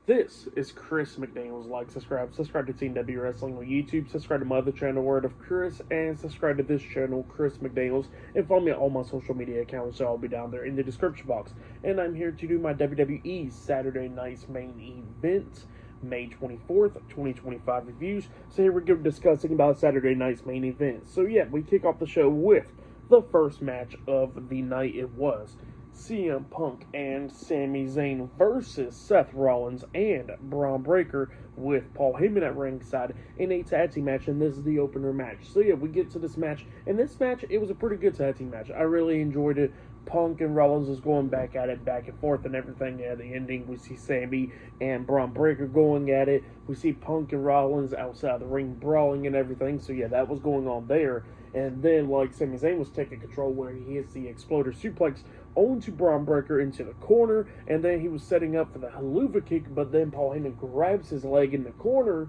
This is Chris McDaniels. Like, subscribe to Team W Wrestling on YouTube, subscribe to my other channel, Word of Chris, and subscribe to this channel, Chris McDaniels, and follow me on all my social media accounts, so I'll be down there in the description box. And I'm here to do my WWE Saturday Night's Main Event, May 24th, 2025 reviews. So here we go discussing about Saturday Night's Main Event. So yeah, we kick off the show with the first match of the night. It was CM Punk and Sami Zayn versus Seth Rollins and Braun Breaker, with Paul Heyman at ringside in a tag team match, and this is the opener match. So yeah, we get to this match, and this match, it was a pretty good tag team match. I really enjoyed it. Punk and Rollins was going back at it, back and forth and everything. At the ending, we see Sami and Braun Breaker going at it. We see Punk and Rollins outside the ring brawling and everything. So yeah, that was going on there. And then, like, Sami Zayn was taking control where he hits the exploder suplex onto Braun Breaker into the corner, and then he was setting up for the haluva kick, but then Paul Heyman grabs his leg in the corner,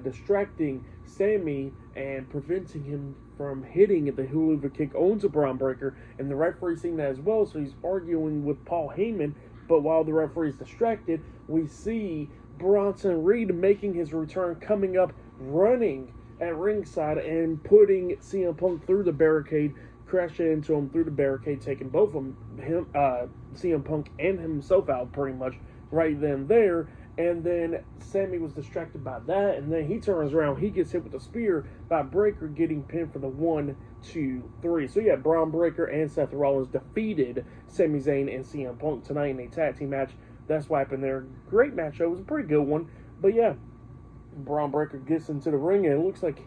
distracting Sami and preventing him from hitting the haluva kick onto Braun Breaker, and the referee seeing that as well, so he's arguing with Paul Heyman. But while the referee is distracted, we see Bronson Reed making his return, coming up, running at ringside and putting CM Punk through the barricade, crashing into him through the barricade, taking both of him, CM Punk and himself out pretty much right then and there. And then Sami was distracted by that, and then he turns around, he gets hit with a spear by Breaker, getting pinned for the 1, 2, 3. So yeah, Braun Breaker and Seth Rollins defeated Sami Zayn and CM Punk tonight in a tag team match. That's what happened there. Great match. It was a pretty good one. But yeah, Braun Breaker gets into the ring, and it looks like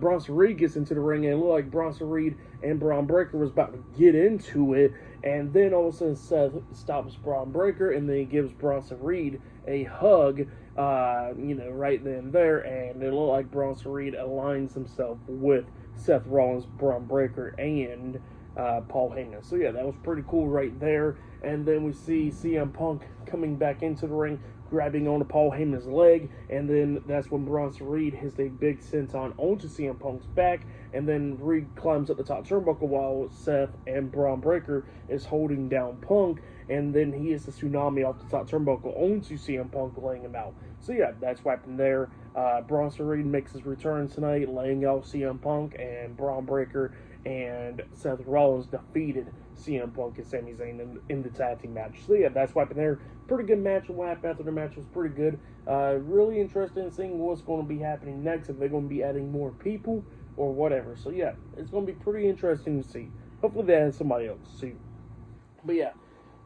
Bronson Reed gets into the ring, and it looked like Bronson Reed and Braun Breaker was about to get into it, and then all of a sudden Seth stops Braun Breaker, and then he gives Bronson Reed a hug, right then and there, and it looked like Bronson Reed aligns himself with Seth Rollins, Braun Breaker, and Paul Heyman. So yeah, that was pretty cool right there. And then we see CM Punk coming back into the ring, grabbing onto Paul Heyman's leg, and then that's when Bronson Reed hits a big senton onto CM Punk's back, and then Reed climbs up the top turnbuckle while Seth and Braun Breaker is holding down Punk, and then he hits a tsunami off the top turnbuckle onto CM Punk, laying him out. So yeah, that's what happened there. Bronson Reed makes his return tonight, laying out CM Punk, and Braun Breaker and Seth Rollins defeated CM Punk and Sami Zayn in the tag team match. So yeah, that's what happened there. Pretty good match, and what happened after the match was pretty good. Really interested in seeing what's going to be happening next, if they're going to be adding more people or whatever. So yeah, it's going to be pretty interesting to see. Hopefully they add somebody else too. But yeah,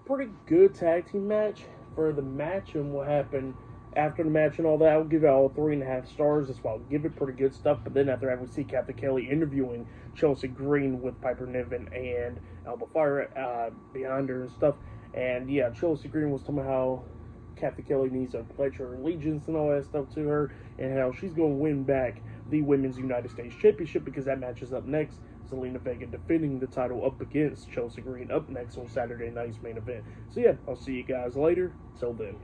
pretty good tag team match. For the match and what happened after the match and all that, I'll give it all 3.5 stars. That's why I'll give it pretty good stuff. But then after that, we see Captain Kelly interviewing Chelsea Green with Piper Niven and Alba Fire behind her and stuff. And yeah, Chelsea Green was talking about how Captain Kelly needs to pledge her allegiance and all that stuff to her, and how she's going to win back the Women's United States Championship, because that match is up next. Zelina Vega defending the title up against Chelsea Green up next on Saturday night's main event. So yeah, I'll see you guys later. Till then.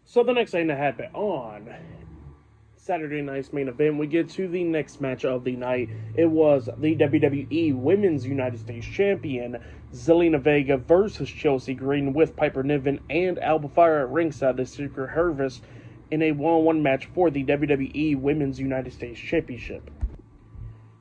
So the next thing that happened on Saturday night's main event, we get to the next match of the night. It was the WWE Women's United States Champion Zelina Vega versus Chelsea Green, with Piper Niven and Alba Fire at ringside, the Secret Service, in a one-on-one match for the WWE Women's United States Championship.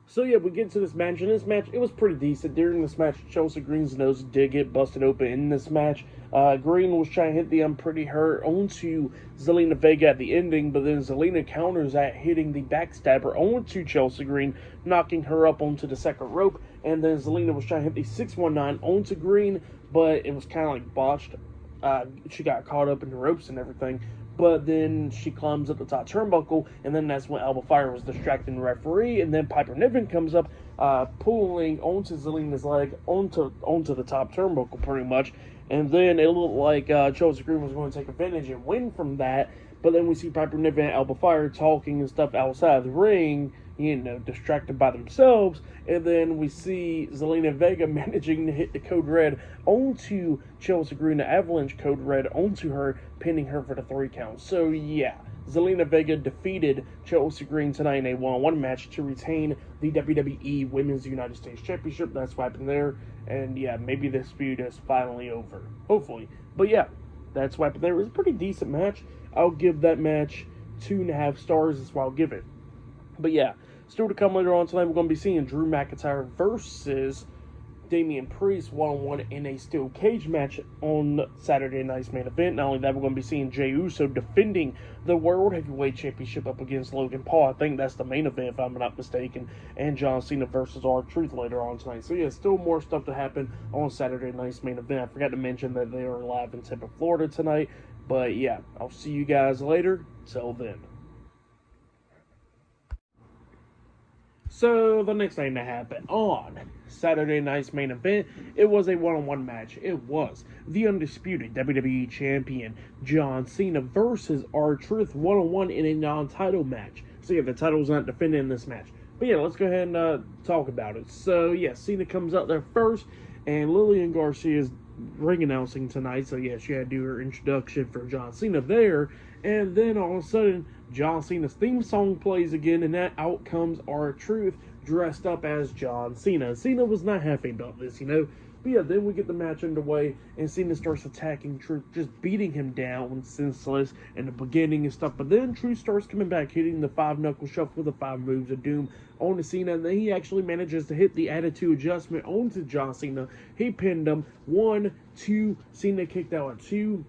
So yeah, we get to this match, and this match, it was pretty decent. During this match, Chelsea Green's nose did get busted open in this match. Green was trying to hit the I'm Pretty Hurt onto Zelina Vega at the ending, but then Zelina counters that, hitting the backstabber onto Chelsea Green, knocking her up onto the second rope, and then Zelina was trying to hit the 619 onto Green, but it was kind of like botched. She got caught up in the ropes and everything. But then she climbs up the top turnbuckle, and then that's when Alba Fire was distracting the referee, and then Piper Niven comes up, pulling onto Zelina's leg onto the top turnbuckle pretty much, and then it looked like Chelsea Green was going to take advantage and win from that. But then we see Piper Niven and Alba Fire talking and stuff outside the ring, distracted by themselves. And then we see Zelina Vega managing to hit the Code Red onto Chelsea Green, the Avalanche Code Red onto her, pinning her for the 3 count. So yeah, Zelina Vega defeated Chelsea Green tonight in a one-on-one match to retain the WWE Women's United States Championship. That's what happened there. And yeah, maybe this feud is finally over. Hopefully. But yeah, that's what happened there. It was a pretty decent match. I'll give that match 2.5 stars. That's what I'll give it. But yeah, still to come later on tonight, we're going to be seeing Drew McIntyre versus Damian Priest one-on-one in a steel cage match on Saturday night's main event. Not only that, we're going to be seeing Jey Uso defending the World Heavyweight Championship up against Logan Paul. I think that's the main event, if I'm not mistaken. And John Cena versus R-Truth later on tonight. So yeah, still more stuff to happen on Saturday night's main event. I forgot to mention that they are live in Tampa, Florida tonight. But yeah, I'll see you guys later. Till then. So, the next thing that happened on Saturday night's main event, it was a one-on-one match. It was the undisputed WWE Champion John Cena versus R-Truth one-on-one in a non-title match. So yeah, the title's not defended in this match. But yeah, let's go ahead and talk about it. So yeah, Cena comes out there first, and Lillian Garcia is ring announcing tonight. So yeah, she had to do her introduction for John Cena there. And then all of a sudden, John Cena's theme song plays again, and that out comes R-Truth dressed up as John Cena. Cena was not happy about this, you know. But yeah, then we get the match underway, and Cena starts attacking Truth, just beating him down senseless in the beginning and stuff. But then Truth starts coming back, hitting the 5-knuckle shuffle with the 5 moves of doom onto Cena. And then he actually manages to hit the attitude adjustment onto John Cena. He pinned him. 1, 2, Cena kicked out at 2.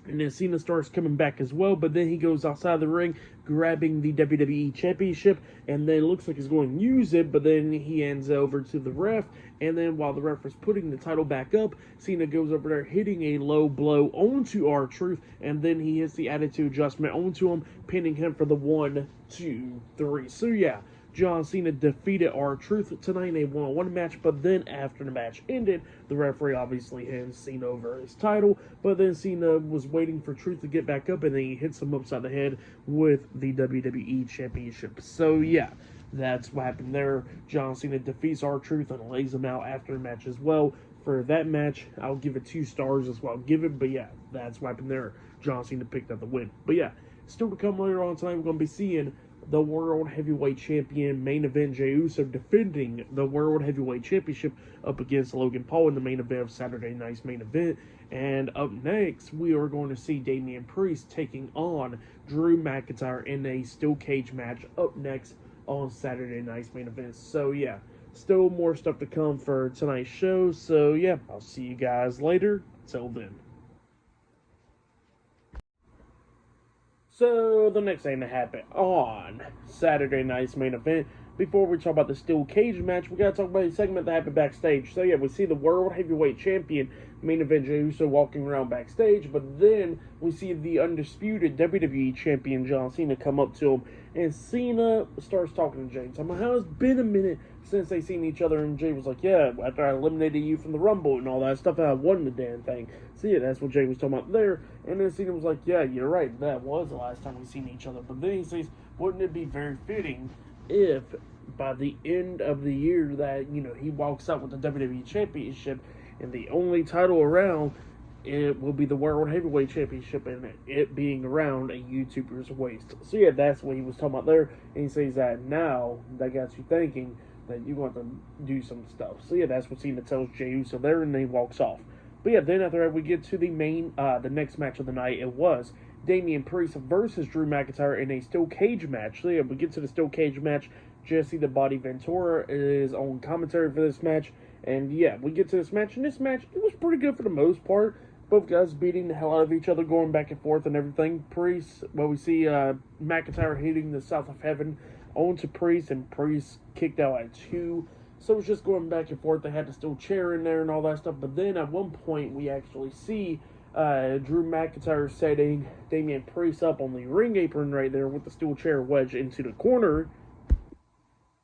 And then Cena starts coming back as well, but then he goes outside the ring, grabbing the WWE Championship, and then it looks like he's going to use it, but then he hands over to the ref, and then while the ref is putting the title back up, Cena goes over there, hitting a low blow onto R-Truth, and then he hits the attitude adjustment onto him, pinning him for the 1, 2, 3. So yeah, John Cena defeated R-Truth tonight in a one-on-one match, but then after the match ended, the referee obviously hands Cena over his title, but then Cena was waiting for Truth to get back up, and then he hits him upside the head with the WWE Championship. So yeah, that's what happened there. John Cena defeats R-Truth and lays him out after the match as well. For that match, I'll give it 2 stars as well. I'll give it, but yeah, that's what happened there. John Cena picked up the win. But yeah, still to come later on tonight, we're going to be seeing the World Heavyweight Champion main event, Jey Uso defending the World Heavyweight Championship up against Logan Paul in the main event of Saturday night's main event. And up next, we are going to see Damian Priest taking on Drew McIntyre in a steel cage match up next on Saturday night's main event. So yeah, still more stuff to come for tonight's show. So yeah, I'll see you guys later. Till then. So, the next thing to happen on Saturday night's main event, before we talk about the steel cage match, we gotta talk about a segment that happened backstage. So yeah, we see the World Heavyweight Champion main event Jey Uso walking around backstage, but then we see the undisputed WWE Champion John Cena come up to him, and Cena starts talking to Jey. Talking about how it's been a minute since they seen each other, and Jey was like, yeah, after I eliminated you from the Rumble and all that stuff, I won the damn thing. So yeah, that's what Jey was talking about there. And then Cena was like, yeah, you're right, that was the last time we seen each other. But then he says, wouldn't it be very fitting if by the end of the year that, you know, he walks out with the WWE Championship and the only title around, it will be the World Heavyweight Championship, and it being around a YouTuber's waist. So yeah, that's what he was talking about there. And he says that now that got you thinking that you want to do some stuff. So yeah, that's what Cena tells Jey Uso there, and then he walks off. But yeah, then after that, we get to the the next match of the night. It was Damian Priest versus Drew McIntyre in a steel cage match. So yeah, we get to the steel cage match. Jesse the Body Ventura is on commentary for this match. And yeah, we get to this match. And this match, it was pretty good for the most part. Both guys beating the hell out of each other, going back and forth and everything. Priest, well, we see McIntyre hitting the South of Heaven onto Priest, and Priest kicked out at 2. So it was just going back and forth. They had the steel chair in there and all that stuff. But then at one point, we actually see Drew McIntyre setting Damian Priest up on the ring apron right there with the steel chair wedged into the corner.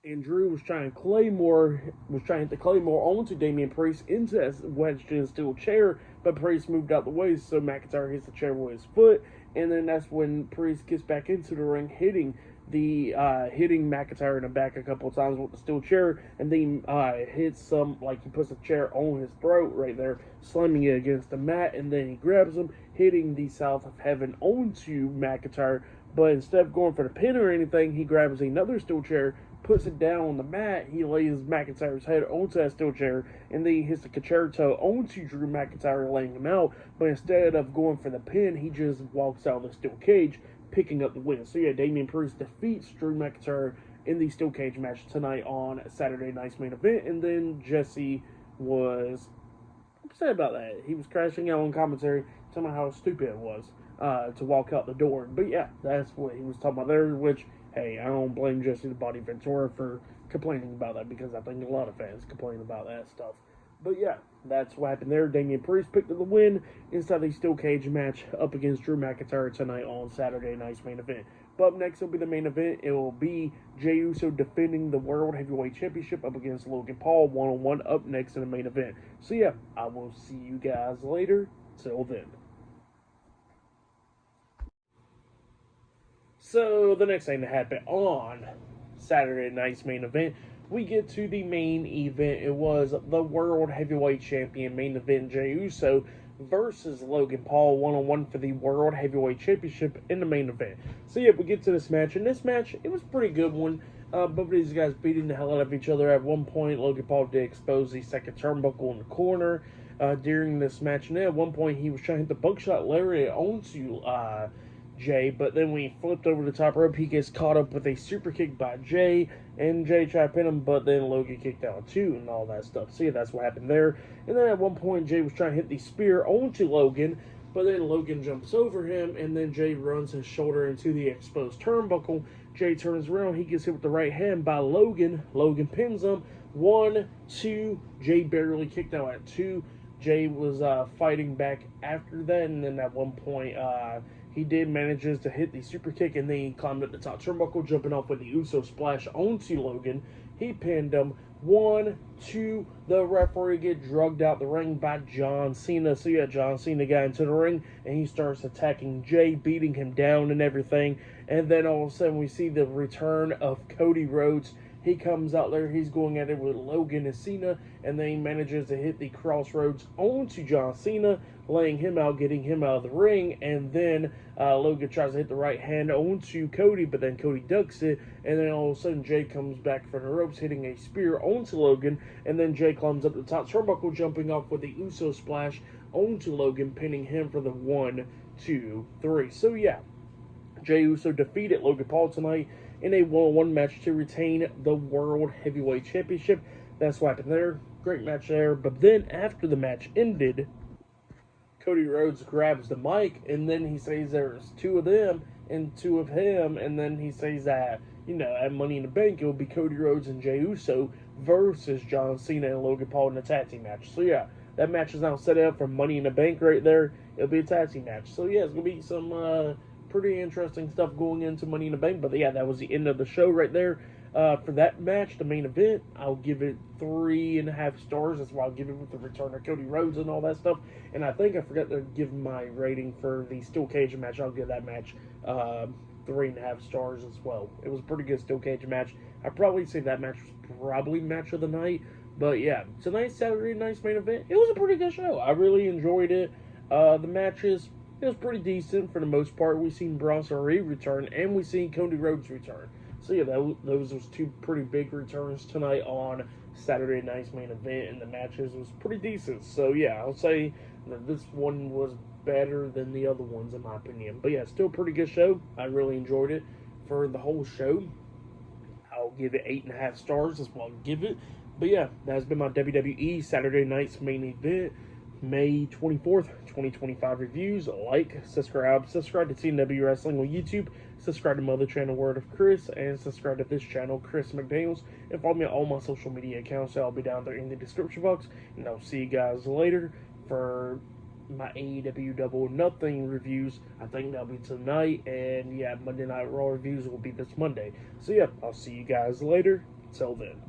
And Drew was trying to hit the Claymore onto Damian Priest into that wedged in steel chair, but Priest moved out the way, so McIntyre hits the chair with his foot, and then that's when Priest gets back into the ring, hitting McIntyre in the back a couple of times with the steel chair, and then hits he puts a chair on his throat right there, slamming it against the mat, and then he grabs him, hitting the South of Heaven onto McIntyre But instead of going for the pin or anything, he grabs another steel chair, puts it down on the mat. He lays McIntyre's head onto that steel chair, and then he hits the concerto onto Drew McIntyre, laying him out. But instead of going for the pin, he just walks out of the steel cage, picking up the win. So yeah, Damian Priest defeats Drew McIntyre in the steel cage match tonight on Saturday night's main event. And then Jesse was upset about that. He was crashing out on commentary, telling me how stupid it was to walk out the door. But yeah, that's what he was talking about there, which, hey, I don't blame Jesse the Body Ventura for complaining about that, because I think a lot of fans complain about that stuff. But yeah, that's what happened there. Damian Priest picked up the win inside the steel cage match up against Drew McIntyre tonight on Saturday night's main event. But up next will be the main event. It will be Jey Uso defending the World Heavyweight Championship up against Logan Paul one-on-one up next in the main event. So yeah, I will see you guys later. Till then. So the next thing to happen on Saturday night's main event, we get to the main event. It was the World Heavyweight Champion main event, Jey Uso versus Logan Paul one-on-one for the World Heavyweight Championship in the main event. So yeah, we get to this match, and this match, it was a pretty good one. Both of these guys beating the hell out of each other. At one point, Logan Paul did expose the second turnbuckle in the corner during this match, and then at one point he was trying to hit the buckshot lariat onto Jay, but then when he flipped over the top rope, he gets caught up with a super kick by Jay, and Jay tried to pin him, but then Logan kicked out too, and all that stuff. So yeah, that's what happened there. And then at one point, Jay was trying to hit the spear onto Logan, but then Logan jumps over him, and then Jay runs his shoulder into the exposed turnbuckle. Jay turns around, he gets hit with the right hand by Logan. Logan pins him. 1, 2, Jay barely kicked out at 2. Jay was fighting back after that, and then at one point, he did manages to hit the super kick, and then he climbed up the top turnbuckle, jumping off with the Uso splash onto Logan. He pinned him. 1, 2, the referee get drugged out the ring by John Cena. So yeah, John Cena got into the ring, and he starts attacking Jay, beating him down and everything. And then all of a sudden, we see the return of Cody Rhodes. He comes out there, he's going at it with Logan and Cena, and then he manages to hit the crossroads onto John Cena, laying him out, getting him out of the ring, and then Logan tries to hit the right hand onto Cody, but then Cody ducks it, and then all of a sudden Jay comes back from the ropes, hitting a spear onto Logan, and then Jay climbs up the top turnbuckle, jumping off with the Uso splash onto Logan, pinning him for the 1, 2, 3. So yeah, Jey Uso defeated Logan Paul tonight in a one-on-one match to retain the World Heavyweight Championship. That's what happened there. Great match there. But then after the match ended, Cody Rhodes grabs the mic, and then he says there's 2 of them and 2 of him, and then he says that, at Money in the Bank, it will be Cody Rhodes and Jey Uso versus John Cena and Logan Paul in a tag team match. So yeah, that match is now set up for Money in the Bank right there. It'll be a tag team match. So yeah, it's going to be some pretty interesting stuff going into Money in the Bank. But yeah, that was the end of the show right there. For that match, the main event, I'll give it 3.5 stars. That's why I'll give it with the return of Cody Rhodes and all that stuff. And I think I forgot to give my rating for the steel cage match. I'll give that match 3.5 stars as well. It was a pretty good steel cage match. I'd probably say that match was probably match of the night. But yeah, tonight's Saturday night's main event, it was a pretty good show. I really enjoyed it. The matches, it was pretty decent for the most part. We seen Bronson return, and we seen Cody Rhodes return. So yeah, those was 2 pretty big returns tonight on Saturday night's main event, and the matches was pretty decent. So yeah, I'll say that this one was better than the other ones in my opinion. But yeah, still a pretty good show. I really enjoyed it. For the whole show, I'll give it 8.5 stars. That's what I'll give it. But yeah, that has been my WWE Saturday night's main event, May 24th, 2025 reviews. Like, subscribe to TNW Wrestling on YouTube, subscribe to my other channel, Word of Chris, and subscribe to this channel, Chris McDaniels, and follow me on all my social media accounts. I'll be down there in the description box, and I'll see you guys later for my AEW Double or Nothing reviews. I think that'll be tonight, and yeah, Monday Night Raw reviews will be this Monday. So yeah, I'll see you guys later. Till then.